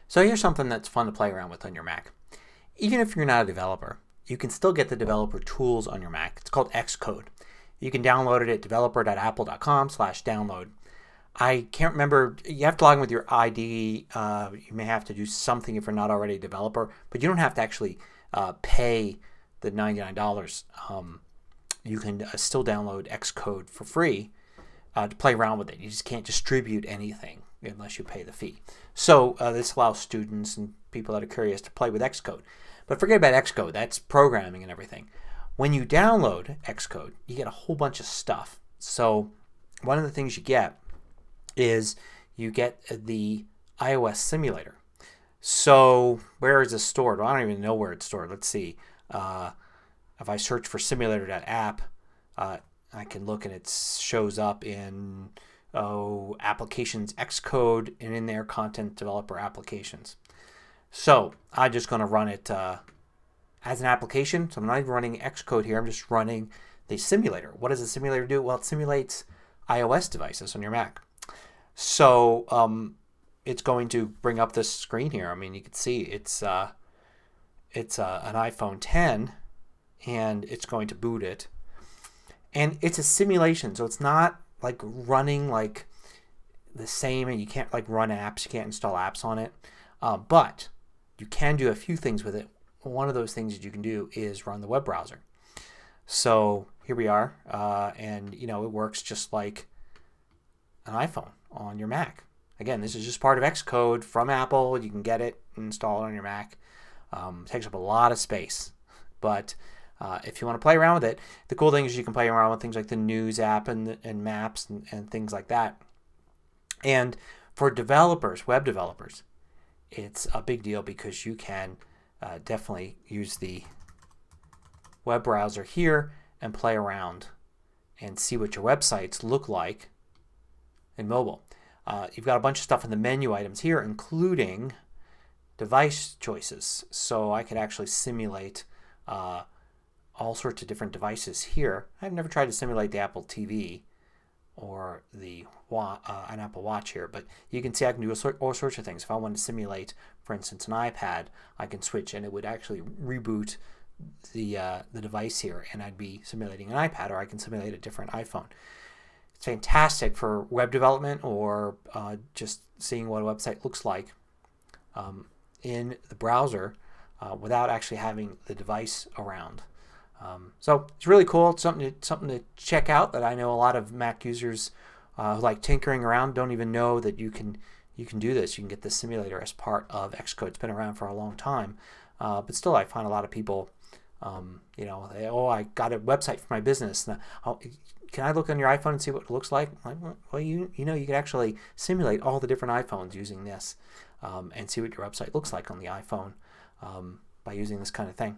So here's something that's fun to play around with on your Mac. Even if you're not a developer, you can still get the developer tools on your Mac. It's called Xcode. You can download it at developer.apple.com/download. I can't remember. You have to log in with your ID. You may have to do something if you're not already a developer, but you don't have to actually pay the $99. You can still download Xcode for free to play around with it. You just can't distribute anything unless you pay the fee. So this allows students and people that are curious to play with Xcode. But forget about Xcode. That's programming and everything. When you download Xcode, you get a whole bunch of stuff. So one of the things you get is you get the iOS simulator. So where is this stored? Well, I don't even know where it's stored. Let's see. If I search for simulator.app, I can look and it shows up in applications Xcode, and in there content developer applications. So I'm just going to run it as an application. So I'm not even running Xcode here. I'm just running the simulator. What does the simulator do? Well, it simulates iOS devices on your Mac. So it's going to bring up this screen here. I mean, you can see it's an iPhone 10, and it's going to boot it. And it's a simulation, so it's not like running like the same, and you can't like run apps, you can't install apps on it. But you can do a few things with it. One of those things that you can do is run the web browser. So here we are, and you know, it works just like an iPhone on your Mac. Again, this is just part of Xcode from Apple. You can get it and install it on your Mac. It takes up a lot of space, but if you want to play around with it, the cool thing is you can play around with things like the News app and Maps and things like that. And for developers, web developers, it's a big deal because you can definitely use the web browser here and play around and see what your websites look like in mobile. You've got a bunch of stuff in the menu items here, including device choices. So I could actually simulate all sorts of different devices here. I've never tried to simulate the Apple TV or the an Apple Watch here, but you can see I can do all sorts of things. If I want to simulate, for instance, an iPad, I can switch and it would actually reboot the device here, and I'd be simulating an iPad, or I can simulate a different iPhone. It's fantastic for web development or just seeing what a website looks like in the browser without actually having the device around. So it's really cool. It's something to check out that I know a lot of Mac users who like tinkering around don't even know that you can do this. You can get this simulator as part of Xcode. It's been around for a long time, but still I find a lot of people, you know, I got a website for my business. Now, can I look on your iPhone and see what it looks like? Well, you know, you can actually simulate all the different iPhones using this and see what your website looks like on the iPhone by using this kind of thing.